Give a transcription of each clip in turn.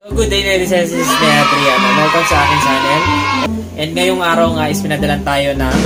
Good day ladies and gentlemen, this is Adrian. Welcome sa aking channel. And ngayong araw nga is pinadalan tayo ng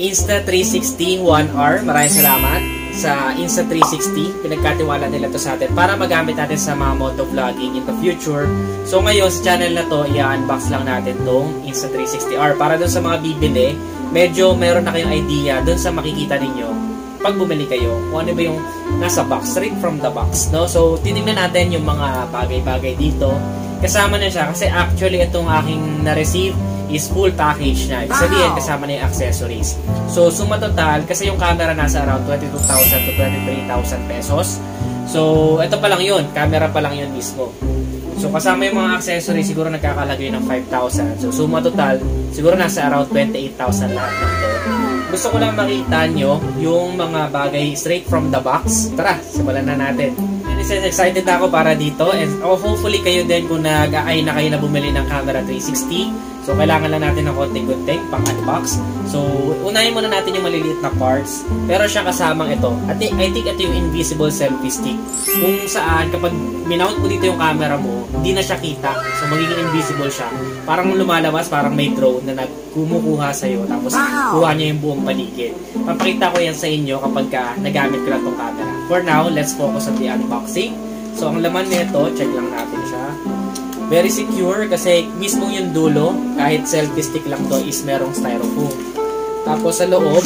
Insta360 1R. Maraming salamat sa Insta360. Pinagkatiwala nila to sa atin para magamit natin sa mga motovlogging in the future. So ngayon sa channel na to, i-unbox lang natin tong Insta360R. Para dun sa mga bibili, medyo meron na kayong idea dun sa makikita ninyo pag bumili kayo, kung ano ba yung nasa box, straight from the box, no? So, tinignan natin yung mga bagay-bagay dito. Kasama na siya, kasi actually itong aking na-receive is full package na. Ibig sabihin, kasama na yung accessories. So, suma total, kasi yung camera nasa around 22,000 to 23,000 pesos. So, ito pa lang yun. Camera pa lang yun mismo. So, kasama yung mga accessories, siguro nagkakalagay ng 5,000. So, suma total, siguro nasa around 28,000 lahat ng to. Gusto ko lang makita nyo yung mga bagay straight from the box. Tara, simulan na natin. Excited na ako para dito. And hopefully kayo din kung nag-aay na kayo na bumili ng camera 360. So, kailangan lang natin ng konting-konting pang-unbox. So, unahin muna natin yung maliliit na parts. Pero siya kasamang ito. I think ito yung invisible selfie stick. Kung saan, kapag minount mo dito yung camera mo, hindi na siya kita. So, magiging invisible siya. Parang lumalabas, parang may drone na nagkumukuha sa'yo. Tapos, kuha niya yung buong paligid. Papakita ko yan sa inyo kapag nagamit ko lang itong camera. For now, let's focus on the unboxing. So, ang laman nito, check lang natin siya. Very secure kasi mismo yung dulo, kahit selfie stick lang to, is merong styrofoam. Tapos sa loob,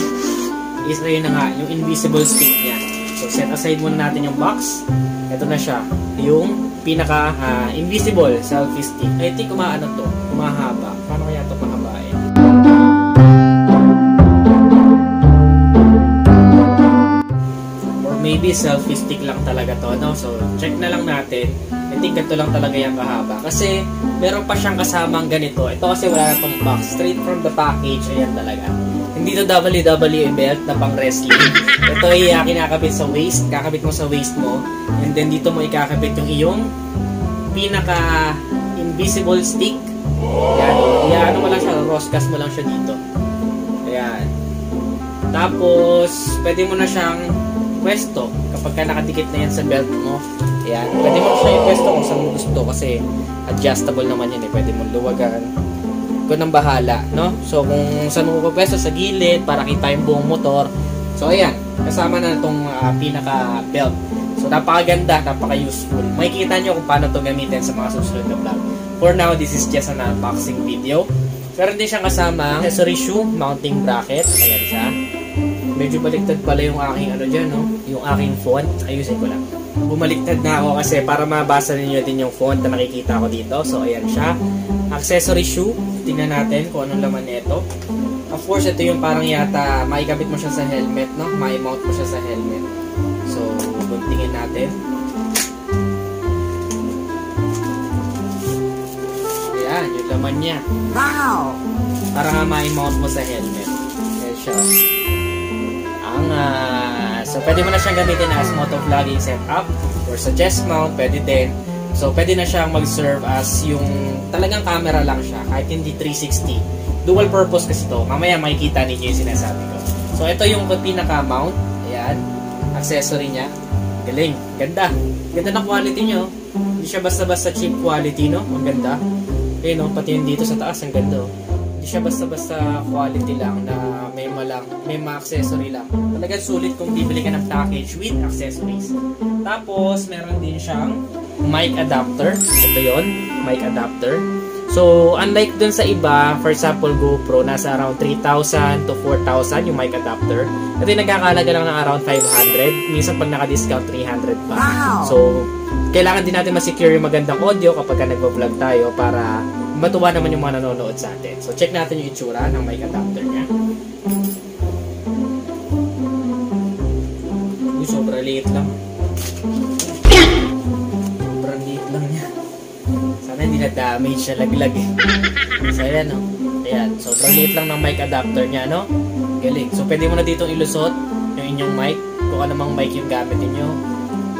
is ayun na nga, yung invisible stick niya. So set aside muna natin yung box. Ito na siya, yung pinaka invisible selfie stick. I think umaano to, umahaba. Paano kaya ito mahabain? Or maybe selfie stick lang talaga to, no? So check na lang natin. I think ganito lang talaga yung kahaba. Kasi meron pa siyang kasamang ganito. Ito kasi wala na itong box. Straight from the package. Ayan talaga. Hindi to WWE belt na pang wrestling. Ito ay kinakabit sa waist. Kakabit mo sa waist mo. And then dito mo ikakabit yung iyong pinaka invisible stick. Ayan. Ayan. Ano mo lang siya. Roscas mo lang siya dito. Ayan. Tapos pwede mo na siyang pwesto kapag ka nakadikit na yan sa belt mo. Ayan. Pwede mo siya i-pwesto kung saan mo gusto kasi adjustable naman yan eh. Pwede mo luwagan. Ikaw nang bahala, no? So, kung saan mo pwesto sa gilid para kita yung buong motor. So, ayan. Kasama na itong pinaka-belt. So, napakaganda, napaka-useful. Makikita nyo kung paano ito gamitin sa mga susunod na vlog. For now, this is just an unboxing video. Meron din siyang kasama accessory shoe, mounting bracket. Ayan siya. Medyo baliktad pala yung aking ano dyan, no? Yung aking font. Ayusin ko lang. Bumaliktad na ako kasi para mabasa ninyo din yung font na nakikita ko dito. So, ayan siya. Accessory shoe. Tingnan natin kung anong laman nito. Of course, ito yung parang yata maikabit mo siya sa helmet, no? Mai-mount mo siya sa helmet. So, tingin natin. Ayan, yung laman niya. Wow! Para nga mai-mount mo sa helmet. Ayan siya. So, pwede mo na siyang gamitin as motovlogging setup or sa chest mount, pwede din. So, pwede na siyang mag-serve as yung talagang camera lang siya, kahit hindi 360. Dual purpose kasi ito. Mamaya makikita ninyo yung sinasabi ko. So, ito yung pinaka-mount. Ayan. Accessory niya. Galing. Ganda. Ganda ng quality nyo. Hindi siya basta-basta cheap quality, no? Ang ganda. Ayun, no? Pati yung dito sa taas, ang ganda, oh. Hindi siya basta-basta quality lang na may ma-accessory lang. Talagang sulit kung bibili ka ng package with accessories. Tapos, meron din siyang mic adapter. Ito yon, mic adapter. So, unlike dun sa iba, for example, GoPro, nasa around 3,000 to 4,000 yung mic adapter. Ito yung nagkakalaga lang ng around 500. Minsan pag naka-discount, 300 pa. Wow. So, kailangan din natin ma-secure yung magandang audio kapag nagbablog tayo para matuwa naman yung mga nanonood sa atin. So, check natin yung itsura ng mic adapter niya. Sobrang liit lang. Sobrang liit lang niya. Sana hindi na-damage na laglag eh. So, ayan o. Ayan. Sobrang liit lang ng mic adapter niya, no? Galing. So, pwede mo na ditong ilusot yung inyong mic. Kung anumang mic yung gamit niyo.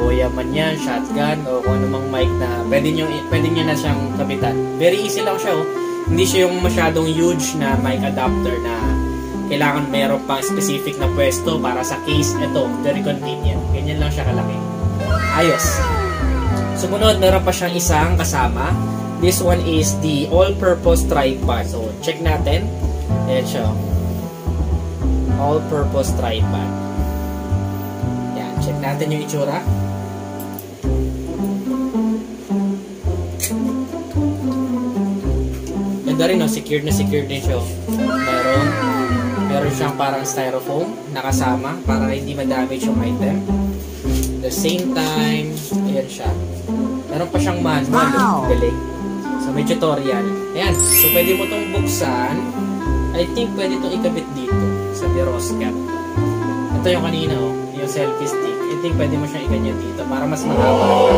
Boya man yan, shotgun, o kung anumang mic na pwede nyo na siyang kapitan. Very easy lang siya, oh. Hindi siya yung masyadong huge na mic adapter na kailangan meron pang specific na pwesto para sa case. Ito, very convenient. Ganyan lang siya kalaki. Ayos. Sumunod, meron pa siyang isang kasama. This one is the all-purpose tripod. So, check natin. Ayan siya. All-purpose tripod. Yan, check natin yung itsura. Ganda rin, no? Secured na secured din siya. Meron siyang parang styrofoam nakasama para hindi ma-damage yung item. At the same time, ayan siya. Meron pa siyang manual. Wow. Galing. So, may tutorial. Ayan. So, pwede mo itong buksan. I think pwede itong ikabit dito sa Deros cap. Ito yung kanina, oh. Yung selfie stick. I think pwede mo siyang iganyan dito para mas mahaba siya.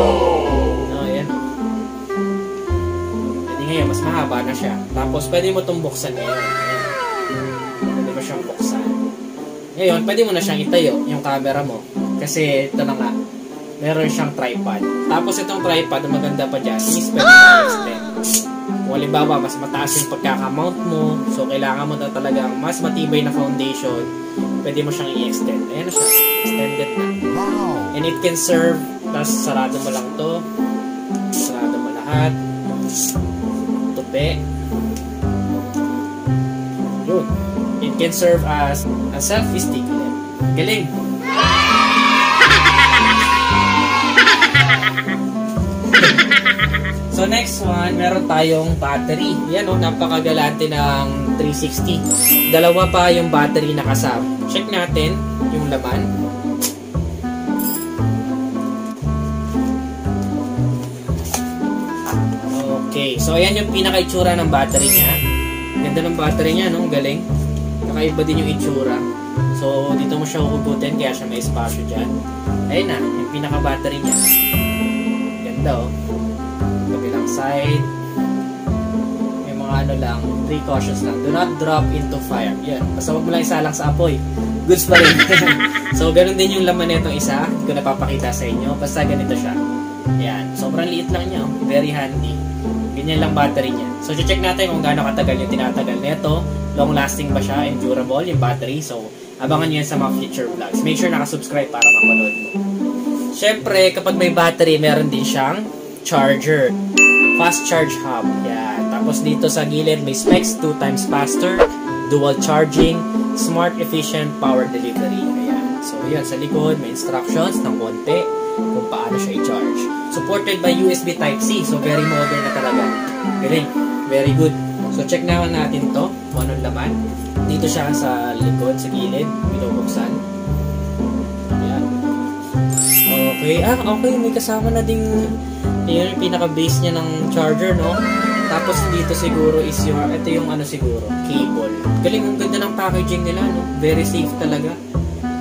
No, ayan. Pwede ngayon, mas mahaba na siya. Tapos, pwede mo itong buksan ngayon. Ayan. Pwede mo siyang buksan. Ngayon, pwede mo na siyang itayo, yung camera mo. Kasi, ito na nga. Meron siyang tripod. Tapos itong tripod, ang maganda pa dyan, is pwede mo extend. Kung halimbawa, mas mataas yung pagkakamount mo, so kailangan mo na talagang mas matibay na foundation, pwede mo siyang i-extend. Ayan na siya. Extended na. And it can serve, tapos sarado mo lang to. Sarado mo lahat. Tupi. Yun. It can serve as a selfie stick. Galing. So next one, meron tayong battery. Yan o, napakagalante ng 360. Dalawa pa yung battery na kasama. Check natin yung laman. Okay, so ayan yung pinaka-itsura ng battery niya. Ganda ng battery niya, no? Galing. Kakaiba din yung itsura. So dito mo siya huhugutin, kaya siya may espasyo dyan. Ayun na, yung pinaka-battery niya. Ganda o. Kabilang side. May mga ano lang, precautions lang. Do not drop into fire. Yan. Basta wag mo lang isalang sa apoy. Goods pa rin. So, ganun din yung laman nitong isa. Hindi ko napapakita sa inyo. Basta ganito siya. Yan. Sobrang liit lang niya. Very handy. Ganyan lang battery niya. So, check natin kung gaano katagal yung tinatagal nito. Long lasting ba siya? And durable yung battery. So, abangan nyo yan sa mga future vlogs. Make sure nakasubscribe para mapanood mo. Siyempre, kapag may battery, meron din siyang charger. Fast charge hub. Yan. Tapos dito sa gilid, may specs 2 times faster, dual charging, smart efficient power delivery. Ayan. So, yun. Sa likod, may instructions ng konti kung paano siya i-charge. Supported by USB Type-C. So, very modern na talaga. Galing. Very good. So, check naman natin to kung anong laman. Dito siya sa likod, sa gilid. Binubuksan. Ayan. Okay. Okay. May kasama na ding yun yung pinaka-base niya ng charger, no? Tapos dito siguro is yung, ito yung ano siguro, cable. Galing, ang ganda ng packaging nila, no? Very safe talaga.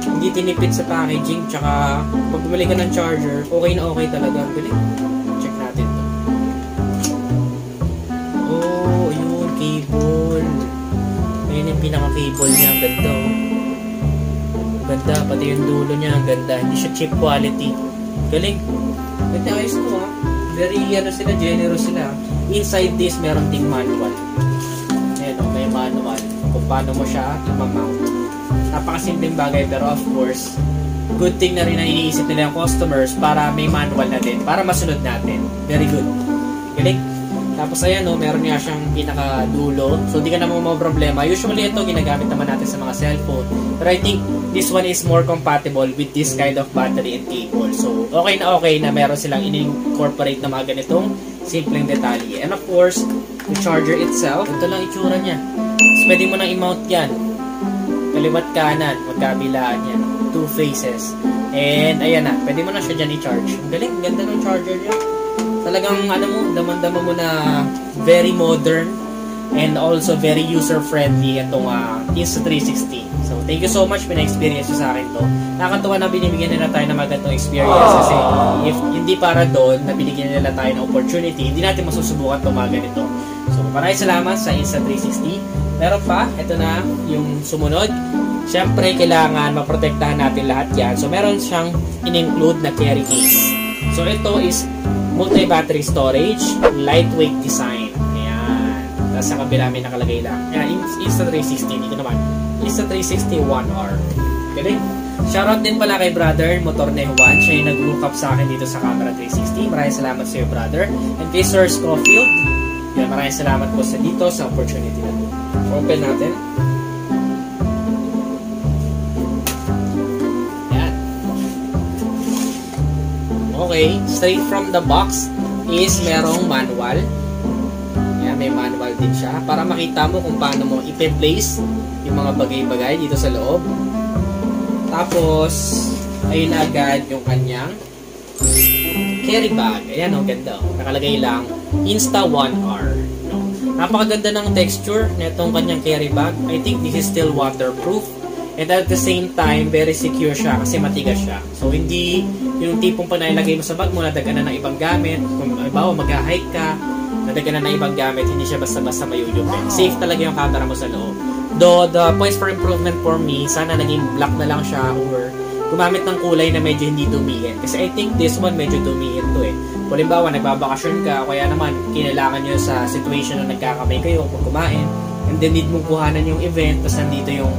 Hindi tinipid sa packaging, tsaka pag bumili ka ng charger, okay na okay talaga. Galing. Check natin to. Oh, yun, cable. Ayun yung pinaka-cable niya, ang ganda, oh. Ganda, pati yung dulo niya, ang ganda. Hindi siya cheap quality. Galing. Ganda, ayos to, ha? Very, ano sila, generous sila. Inside this, meron ding manual. Ayan o, may manual. Kung paano mo siya ipamount. Napakasimpleng bagay, pero of course, good thing na rin na iniisip nila yung customers para may manual na din, para masunod natin. Very good. Galing. Tapos ayan o, meron nga siyang pinaka-dulo. So, di ka naman mga problema. Usually, ito, ginagamit naman natin sa mga cellphone. But I think, this one is more compatible with this kind of battery and cable. So, okay na meron silang in-incorporate na mga ganitong simpleng detalye. And of course, the charger itself, ito lang itsura niya. So, pwede mo nang i-mount yan. Kaliwat kanan, magkabilaan yan. 2 faces. And, ayan na, pwede mo na siya dyan i-charge. Ang galing, ganda ng charger niya. Talagang, ano mo, damang-dama mo na very modern and also very user-friendly itong Insta360. So, thank you so much pina-experience nyo sa akin to. Nakakatuwa na binibigyan nila tayo ng magandang experience kasi if hindi para doon na binigyan nila tayo ng opportunity, hindi natin masusubukan itong mga ganito. So, maraming salamat sa Insta360. Meron pa, ito na yung sumunod. Siyempre, kailangan maprotektahan natin lahat yan. So, meron siyang in-include na carry case. So, ito is multi-battery storage, lightweight design. Ayan. Tapos sa kabila may nakalagay lang. Ayan, Insta360. Dito naman. Insta360 1R. Galing. Shoutout din pala kay brother Motorne Juan. Siya yung nag-hook up sa akin dito sa camera 360. Maraming salamat sa iyo, brother. And kay Sir Scofield, yan, maraming salamat po sa dito sa opportunity na po. Open natin. Yan. Okay, straight from the box is merong manual. Yan, may manual din siya para makita mo kung paano mo i-place yung mga bagay-bagay dito sa loob. Tapos, ayun na agad yung kanyang carry bag. Ayan o, ganda o. Nakalagay lang, Insta1R. No? Napakaganda ng texture na itong kanyang carry bag. I think this is still waterproof. And at the same time, very secure siya kasi matigas siya. So, hindi yung tipong pa nailagay mo sa bag mo, nadagana ng ibang gamit. Kung halimbawa, mag-hike ka, nadagana ng ibang gamit, hindi siya basta-basta mayuyupin. Safe talaga yung camera mo sa loob. Though, the points for improvement for me, sana naging black na lang siya or gumamit ng kulay na medyo hindi dumihin. Kasi I think this one medyo dumihin to eh. Kung halimbawa, nagbabakasyon ka, kaya naman, kinailangan nyo sa situation na nagkakamay kayo kung kumain, and then need mong kuhanan yung event, tapos nandito yung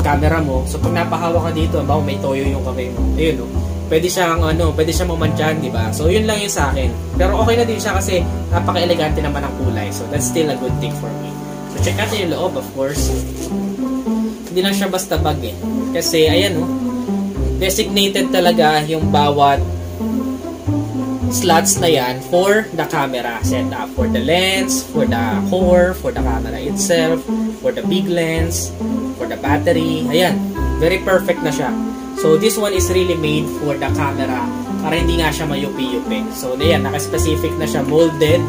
camera mo. So, pag napahawa ka dito, halimbawa, may toyo yung kamay mo. Ayun o. Pwede siyang pwede siyang mamantyahan, di ba? So, yun lang yun sa akin. Pero okay na din siya kasi napaka-elegante naman ang kulay. So, that's still a good thing for me. So, check natin yung loob, of course. Hindi lang siya basta bag eh. Kasi, ayan o. Designated talaga yung bawat slots na yan for the camera setup. For the lens, for the core, for the camera itself, for the big lens, for the battery. Ayan. Very perfect na siya. So, this one is really made for the camera para hindi nga siya mayupi-yupi. So, ayan, naka-specific na siya, molded.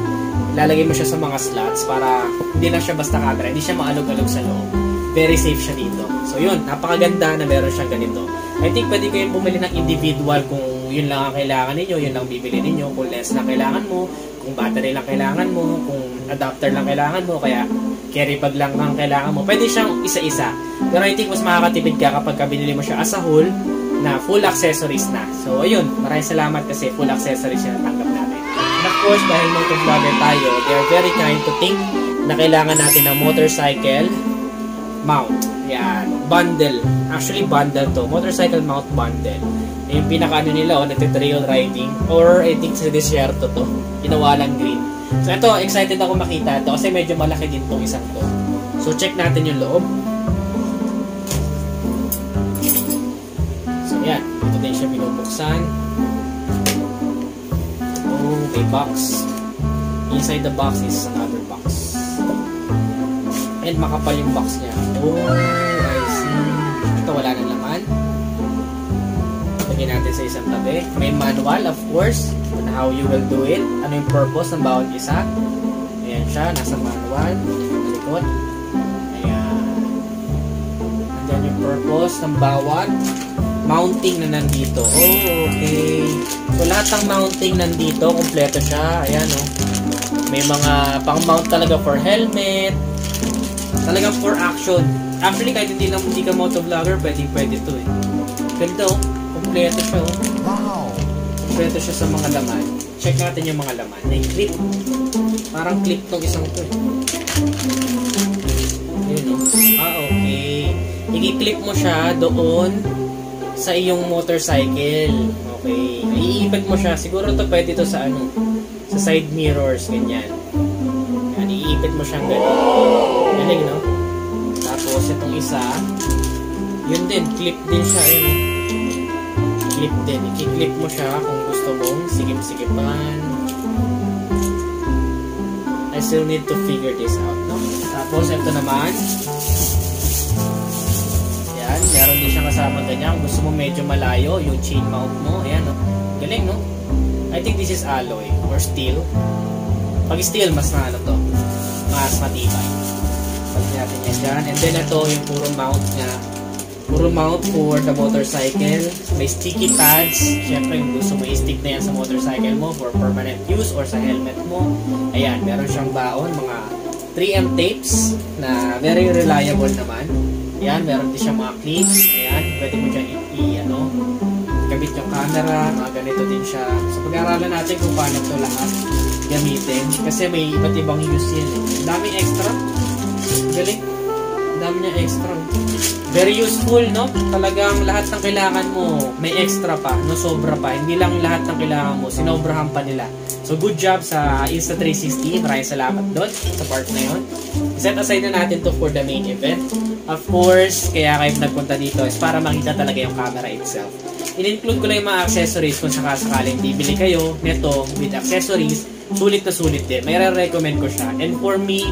Lalagay mo siya sa mga slots para hindi na siya basta camera, hindi siya maalog-alog sa loob. Very safe siya dito. So, yun, napakaganda na meron siyang ganito. I think pwede kayong bumili ng individual kung yun lang ang kailangan ninyo, yun lang bibili ninyo. Kung lens lang kailangan mo, kung battery lang kailangan mo, kung adapter lang kailangan mo, kaya carry bag lang ang kailangan mo. Pwede siyang isa-isa. Pero I think mas makakatipid ka kapag binili mo siya as a whole na full accessories na. So, ayun. Maraming salamat kasi full accessories yung natanggap natin. And of course, dahil motovlogger tayo, they are very kind to think na kailangan natin ng motorcycle mount. Yan. Bundle. Actually, bundle to. Motorcycle mount bundle. Yung pinaka-ano nila, nagte-trail riding. Or, I think sa desierto to. Ginawa lang green. So, ito, excited ako makita ito kasi medyo malaki din itong isang to. So, check natin yung loob. So, yan. Ito din siya binubuksan. Okay, box. Inside the box is another box. And makapal yung box niya. Oh, I see. Ito, wala nang laman. Lagyan natin sa isang tabi. May manual, of course, on how you will do it. Ano yung purpose ng bawat isa. Ayan siya, nasa manual. Likod. Ayan. Andyan yung purpose ng bawat mounting na nandito. Oh, okay. So, lahat ng mounting nandito, kompleto siya. Ayan, oh. May mga pang-mount talaga for helmet. Talagang for action. Actually, kahit hindi ka motovlogger, pwede to eh. Ganito, oh. Kompleto siya, oh. Wow! Kompleto siya sa mga laman. Check natin yung mga laman. May clip. Parang clip tong isang to eh. Ayun, oh. Ah, okay. I-clip mo siya doon sa iyong motorcycle. Okay. Iipit mo siya. Siguro to pwede to sa ano, sa side mirrors, ganyan. Yan, iipit mo siyang ganyan. Galing, no? Tapos, itong isa, yun din, clip din siya, yun. Clip din. I-clip mo siya kung gusto mong sigip-sigipan. I still need to figure this out, no? Tapos, ito naman, yan, meron din siyang kasama ganyan. Kung gusto mo medyo malayo, yung chain mount mo, ayan, no? Galing, no? I think this is alloy or steel. Pag steel, mas na ano to, mas matibay. Pagin natin yan dyan. And then ito yung puro mount niya. Puro mount for the motorcycle. May sticky pads. Siyempre, yung gusto mo i-stick na yan sa motorcycle mo for permanent use or sa helmet mo. Ayan, meron siyang baon. Mga 3M tapes na very reliable naman. Ayan, meron din siyang mga clips. Ayan, pwede mo dyan kabit yung camera. Mga ganito din siya. So, pag-aaralan natin kung paano ito lahat gamitin. Kasi may iba't ibang use yan. Daming extra. Galing. dami niya extra. Very useful, no? Talagang lahat ng kailangan mo, may extra pa, no? Sobra pa. Hindi lang lahat ng kailangan mo, sinobrahan pa nila. So, good job sa Insta360. Maraming salamat doon sa part na yun. Set aside na natin to for the main event. Of course, kaya kayo nagpunta dito is para makita talaga yung camera itself. In-include ko lang yung mga accessories kung sakaling bibili kayo neto with accessories. Sulit na sulit din. May re-recommend ko siya. And for me,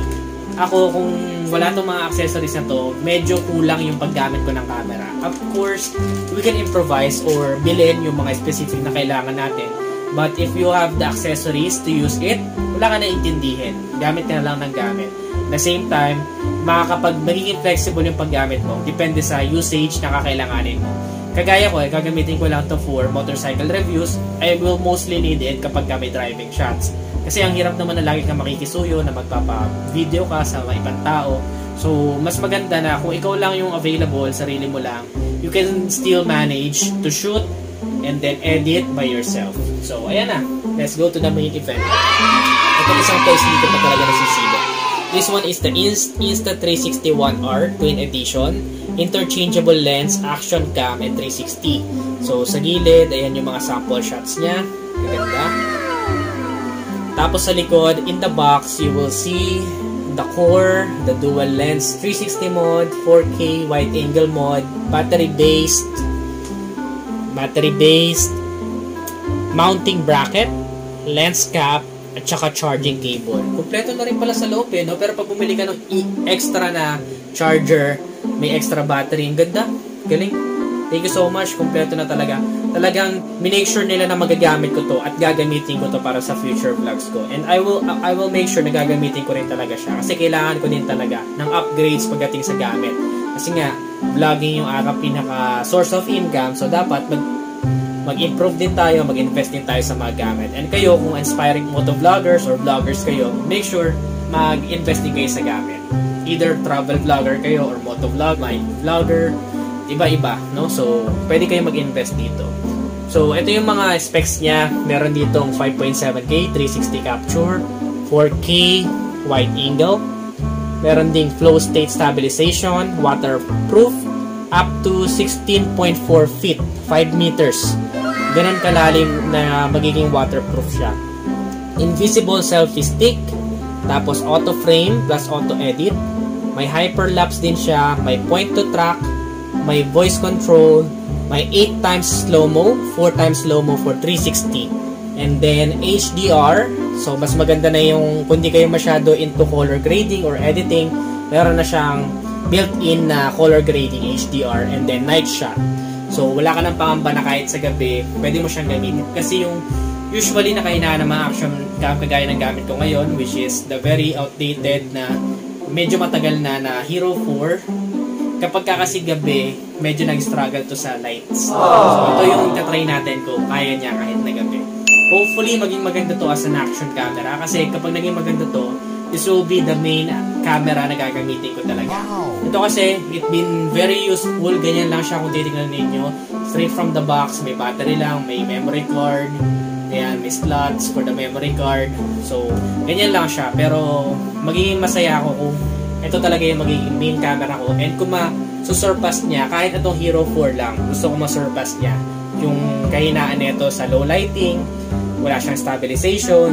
ako kung wala itong mga accessories na to, medyo kulang yung paggamit ko ng camera. Of course, we can improvise or bilhin yung mga specific na kailangan natin. But if you have the accessories to use it, wala ka na intindihin. Gamit ka na lang ng gamit. At the same time, magiging flexible yung paggamit mo. Depende sa usage na kakailanganin mo. Kagaya ko, gagamitin ko lang to for motorcycle reviews. I will mostly need it kapag may driving shots. Kasi ang hirap naman na lagi kang makikisuyo, na magpapa-video ka sa mga ibang tao. So, mas maganda na kung ikaw lang yung available, sarili mo lang, you can still manage to shoot and then edit by yourself. So, ayan na. Let's go to the main event. Ito isang toys dito pa talaga nasisiba. This one is the Insta360 1R Twin Edition. Interchangeable lens, action cam, and 360. So, sa gilid, ayan yung mga sample shots niya. Maganda. Tapos sa likod, in the box, you will see the core, the dual lens 360 mode, 4K wide angle mode, battery-based, mounting bracket, lens cap, at saka charging cable. Kompleto na rin pala sa loob no? Pero pag bumili ka ng extra na charger, may extra battery. Ang ganda. Galing. Thank you so much. Kompleto na talaga. Talagang minake sure nila na magagamit ko to at gagamitin ko to para sa future vlogs ko. And I will make sure na gagamitin ko rin talaga siya. Kasi kailangan ko din talaga ng upgrades pagdating sa gamit. Kasi nga, vlogging yung aking pinaka source of income. So, dapat mag-improve din tayo, mag-invest din tayo sa mga gamit. And kayo, kung inspiring motovloggers or vloggers kayo, make sure mag-invest din kayo sa gamit. Either travel vlogger kayo or motovlog, mind vlogger, iba-iba, no? So, pwede kayo mag-invest dito. So, ito yung mga specs niya. Meron ditong 5.7K, 360 capture, 4K, wide angle. Meron ding flow state stabilization, waterproof, up to 16.4 feet, 5 meters. Ganun kalalim na magiging waterproof siya. Invisible selfie stick, tapos auto frame plus auto edit. May hyperlapse din siya, may point to track, may voice control, may 8 times slow-mo, 4 times slow-mo for 360. And then HDR, so mas maganda na yung kung di kayo masyado into color grading or editing, meron na siyang built-in na color grading HDR and then night shot. So wala ka ng pangamba na kahit sa gabi, pwede mo siyang gamitin. Kasi yung usually na kahinaan ng mga action cam kagaya ng gamit ko ngayon, which is the very outdated na medyo matagal na Hero 4. Kapag kasi gabi, medyo nag-struggle to sa lights. So ito yung tatry natin kung kaya niya kahit na gabi. Hopefully maging maganda to as an action camera kasi kapag naging maganda to, this will be the main camera na gagamitin ko talaga. Ito kasi, it's been very useful. Ganyan lang siya kung titignan ninyo. Straight from the box, may battery lang, may memory card. Ayan, may slots for the memory card. So, ganyan lang siya. Pero, magiging masaya ako kung ito talaga yung magiging main camera ko. And kung ma-surpass niya, kahit itong Hero 4 lang, gusto ko ma-surpass niya. Yung kahinaan nito sa low lighting, wala siyang stabilization.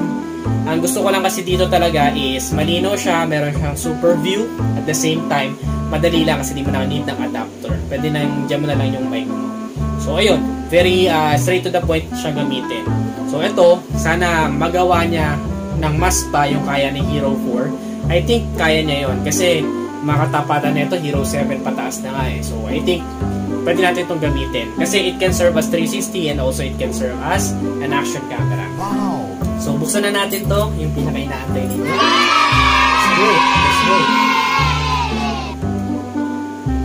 Ang gusto ko lang kasi dito talaga is malino siya, meron siyang super view. At the same time, madali lang kasi di mo na need ng adapter. Pwede na dyan mo na lang yung mic mo. So, ayun. Very straight to the point siya gamitin. So, ito, sana magawa niya ng mas pa yung kaya ni Hero 4. I think kaya niya yon kasi makatapatan nito Hero 7 pataas na nga eh. So, I think pwede natin itong gamitin. Kasi it can serve as 360 and also it can serve as an action camera. Wow! So, buksan na natin to, yung pinaka-inaantay dito. Let's go! Let's go!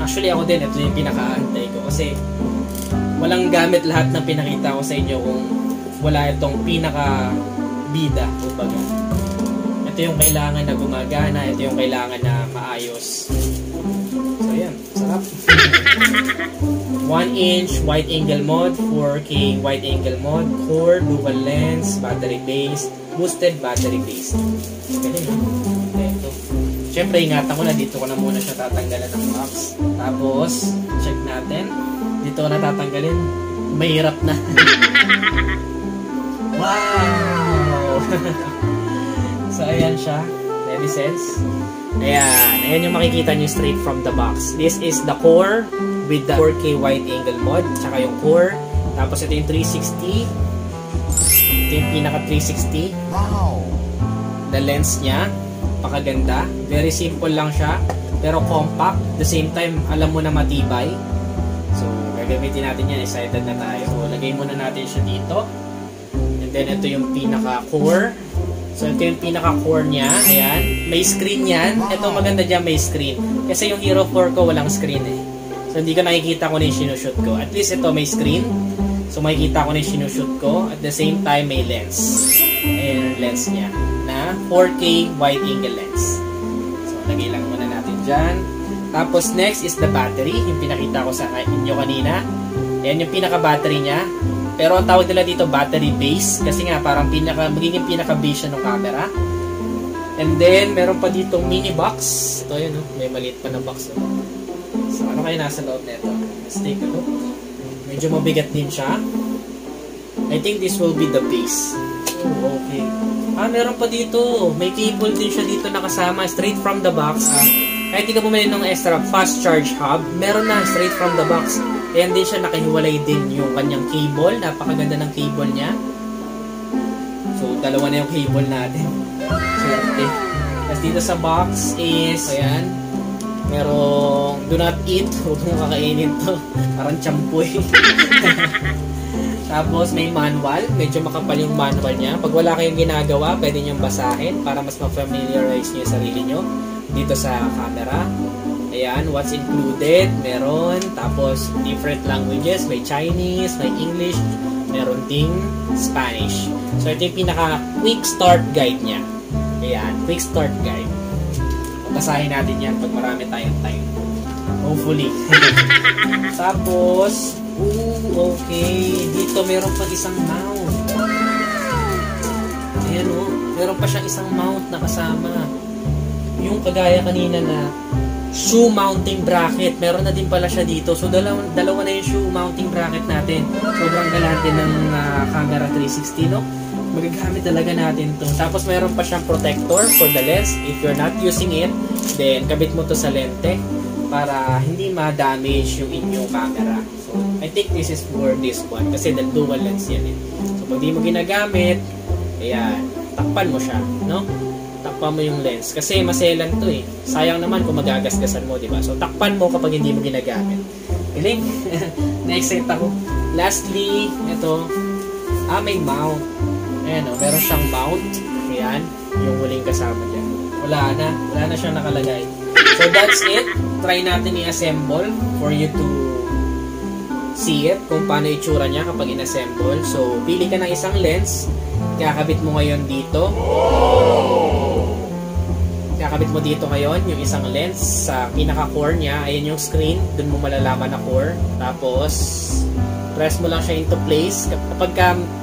Actually, ako din, ito yung pinaka-antay ko. Kasi, walang gamit lahat ng pinakita ko sa inyo kung wala itong pinaka-bida. Kumbaga. Ito yung kailangan na gumagana. Ito yung kailangan na maayos. So, yan. Sarap. 1-inch wide angle mode, 4K wide angle mode, core, dual lens, battery based, boosted battery based. Galing, no? Ito. syempre, ingatan ko na. Dito ko na muna siya tatanggalan ng box. Tapos, check natin. Dito ko na tatanggalin. Mahirap na. Wow! So, ayan siya. Ready, sense? Ayan. Ayan yung makikita nyo straight from the box. This is the core with the 4K wide angle mode. Tsaka yung core. Tapos, ito yung 360. Ito yung pinaka 360. Wow! The lens niya. Pakaganda. Very simple lang siya. Pero compact. At the same time, alam mo na matibay. So, gagamitin natin yan. Excited na tayo. So, lagay muna natin siya dito. And then, ito yung pinaka-core. So, ito yung pinaka-core niya. Ayan. May screen yan. Ito maganda dyan, may screen. Kasi yung Hero 4 ko, walang screen eh. So, hindi ko nakikita kung ano yung sinushoot ko. At least, ito may screen. So, makikita ko na yung sinushoot ko. At the same time, may lens. Ayan yung lens niya. Na 4K wide angle lens. So, lagay lang muna natin dyan. Tapos, next is the battery. Yung pinakita ko sa inyo kanina. Ayan yung pinaka-battery niya. Pero ang tawag nila dito, battery base. Kasi nga, parang magiging pinaka-base siya ng camera. And then, meron pa ditong mini box. Ito yun, may maliit pa na box. So, ano kaya nasa loob nito? Let's take a look. Medyo mabigat din siya. I think this will be the base. Oh, okay. Meron pa dito. May cable din siya dito nakasama. Straight from the box. Kahit hindi ka bumili ng extra fast charge hub, meron na straight from the box. Ayan din siya, nakahiwalay din yung kanyang cable. Napakaganda ng cable niya. So, dalawa na yung cable natin. Swerte. Tapos dito sa box is, ayan, merong do not eat. Huwag mong kakainin to. Parang champoy. Tapos may manual. Medyo makapal yung manual niya. Pag wala kayong ginagawa, pwede niyong basahin para mas ma-familiarize niyo yung sarili niyo dito sa camera. Ayan, what's included, meron. Tapos, different languages. May Chinese, may English, meron ding Spanish. So, ito yung pinaka-quick start guide niya. Ayan, quick start guide. Basahin natin yan pag marami tayong time. Hopefully. Tapos, okay. Dito, meron pa isang mount. Ayan, meron pa siyang isang mount na kasama. Yung kagaya kanina na shoe mounting bracket. Meron na din pala siya dito. So, dalawa na yung shoe mounting bracket natin. Sobrang galante ng camera 360, no? Magagamit talaga natin to. Tapos, meron pa siyang protector for the lens. If you're not using it, then kabit mo to sa lente para hindi ma-damage yung inyong camera. So, I think this is for this one. Kasi dual lens yan eh. So, pag di mo ginagamit, ayan, takpan mo siya, no? Takpan mo yung lens. Kasi maselan to eh. Sayang naman kung magagasgasan mo, diba? So, takpan mo kapag hindi mo ginagamit. Galing. Na-excite ako. Lastly, ito. May mount. Ayan meron siyang mount. Ayan. Yung huling kasama dyan. Wala na siyang nakalagay. So, that's it. Try natin i-assemble for you to see it. Kung paano itsura niya kapag in-assemble. So, pili ka ng isang lens. Kakabit mo ngayon dito. Kakabit mo dito ngayon yung isang lens sa pinaka-core niya. Ayan yung screen. Doon mo malalaman na core. Tapos, press mo lang siya into place. Kapag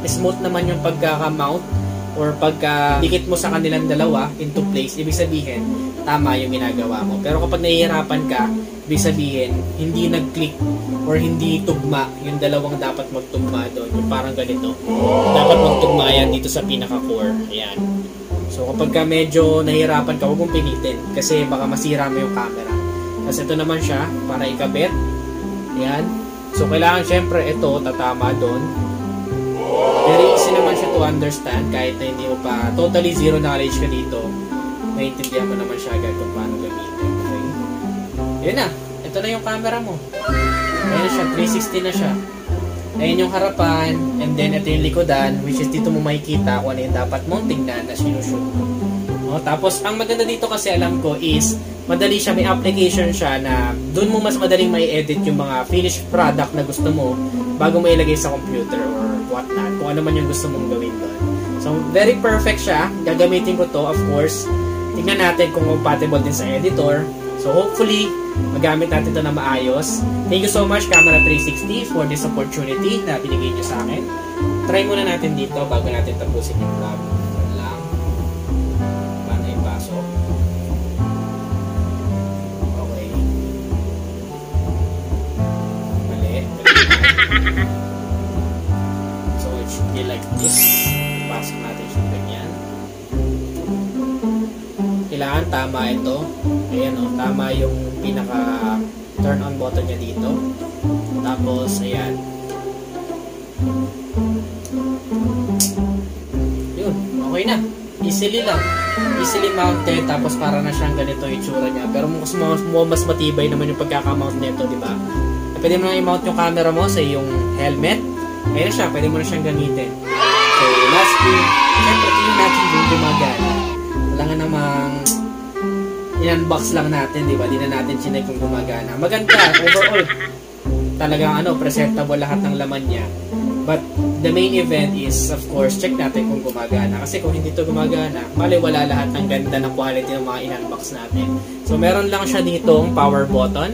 smooth naman yung pagka-mount or pagka-dikit mo sa kanilang dalawa into place, ibig sabihin, tama yung ginagawa mo. Pero kapag nahihirapan ka, ibig sabihin, hindi nag-click or hindi tugma yung dalawang dapat magtugma doon. Yung parang ganito. Dapat magtugma yan dito sa pinaka-core. Ayan. So, kapag medyo nahihirapan ka, huwag mong pinitin kasi baka masira mo yung camera. Kasi ito naman siya, para ikabit. Ayan. So, kailangan syempre ito, tatama doon. Very easy naman siya to understand kahit na hindi mo pa totally zero knowledge ka dito. Naiintindihan mo naman siya agad kung paano gamitin. Okay? Yun na. Ito na yung camera mo. Ayan siya, 360 na siya. Ayan yung harapan, and then ito yung likodan, which is dito mo makikita kung ano yung dapat mong tingnan na sinushoot mo. Tapos, ang maganda dito kasi alam ko is, madali siya, may application siya na doon mo mas madaling may edit yung mga finished product na gusto mo bago mo ilagay sa computer or whatnot, kung ano man yung gusto mong gawin doon. So, very perfect siya. Gagamitin ko to, of course. Tingnan natin kung compatible din sa editor. So, hopefully, magamit natin ito na maayos. Thank you so much, Camera 360, for this opportunity na binigay nyo sa akin. Try muna natin dito bago natin tapusin yung vlog. Lang. Paano ipasok? Kailangan tama ito. Ayan o, tama yung pinaka turn on button niya dito. Tapos, ayan. Yun, okay na. Easily lang. Easily mounted, tapos para na siyang ganito yung itsura niya. Pero mas matibay naman yung pagkakamount nito, di ba? Pwede mo na i-mount yung camera mo sa yung helmet. Ayan na siya, pwede mo na siyang gamitin. So, lastly, syempre, tingin natin yung gumagana. Wala nga namang in-unbox lang natin, di ba? Di na natin chinek kung gumagana. Maganda, overall. Talagang presentable lahat ng laman niya. But the main event is, of course, check natin kung gumagana. Kasi kung hindi to gumagana, wala lahat ng ganda ng quality ng mga in-unbox natin. So, meron lang siya ditong power button.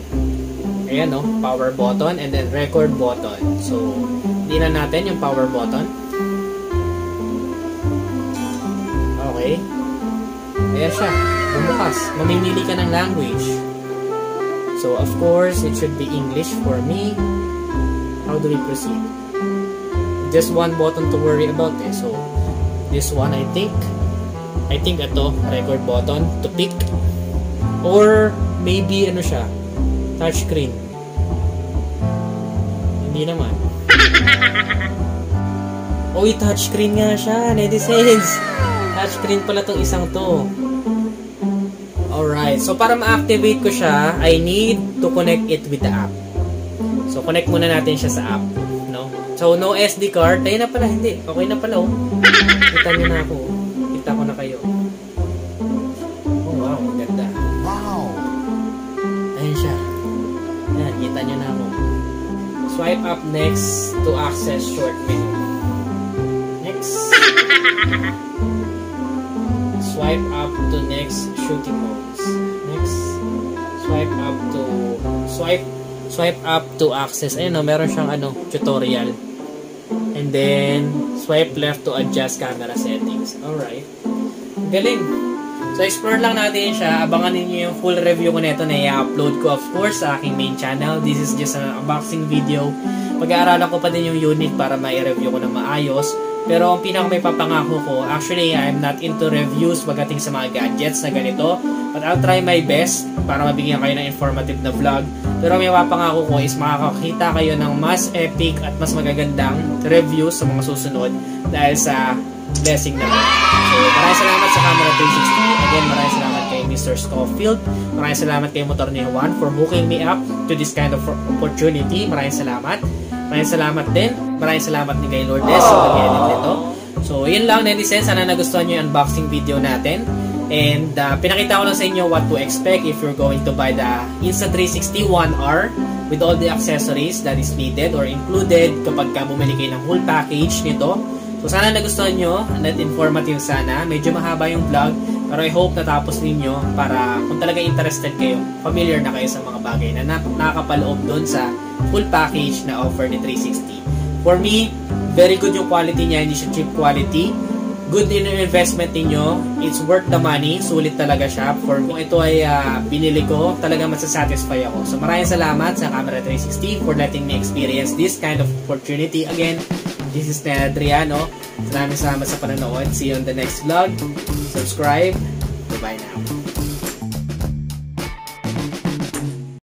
Ayan, no? Power button and then record button. So, hindi na natin yung power button. Okay. Ayan siya. Bumukas. Mamimili ka ng language. So, of course, it should be English for me. How do we proceed? Just one button to worry about eh. So, this one I think ito, record button to pick. Or, maybe ano siya, touchscreen. Hindi naman. Oy, touchscreen nga siya, netizens. Touchscreen pala tong isang to. Alright, so para ma-activate ko siya, I need to connect it with the app. So, connect muna natin siya sa app. So, no SD card. Tayo na pala, hindi. Okay na pala, oh. Kita nyo na ako. Kita ko na kayo. Oh, wow. Maganda. Wow. Ayan siya. Ayan, kita nyo na ako. Swipe up next to access short menu. Next. Swipe up to next shooting modes. Next. Swipe up to access. Ayun, no, meron siyang tutorial. And then, swipe left to adjust camera settings. Alright. Galing. So, explore lang natin siya. Abangan ninyo yung full review ko nito na i-upload ko, of course, sa aking main channel. This is just an unboxing video. Pag-aaralan ko pa din yung unit para ma-review ko na maayos. Pero ang pinaka may papangako ko, actually, I'm not into reviews pagdating sa mga gadgets na ganito. But I'll try my best para mabigyan kayo ng informative na vlog. Pero may papangako ko is makakakita kayo ng mas epic at mas magagandang reviews sa mga susunod dahil sa blessing naman. So, maraming salamat sa Camera 360. Again, maraming salamat kay Mr. Scofield. Maraming salamat kay Motor ni Juan for hooking me up to this kind of opportunity. Maraming salamat. Maraming salamat din. Maraming salamat din kay Lourdes sa pag-edit nito. So, yun lang, netizens. Sana nagustuhan nyo yung unboxing video natin. And pinakita ko lang sa inyo what to expect if you're going to buy the Insta360 One R with all the accessories that is needed or included kapag bumili kayo ng whole package nito. So, sana nagustuhan nyo at informative sana. Medyo mahaba yung vlog, pero I hope natapos ninyo para kung talaga interested kayo, familiar na kayo sa mga bagay na nakakapaloob doon sa full package na offer ni 360. For me, very good yung quality niya, hindi siya cheap quality. Good din yung investment niyo. It's worth the money. Sulit talaga siya. For me, ito ay binili ko, talaga masasatisfy ako. So maraming salamat sa Camera 360 for letting me experience this kind of opportunity. Again, this is Adriano. Maraming salamat sa panonood. See you on the next vlog. Subscribe. Bye-bye now.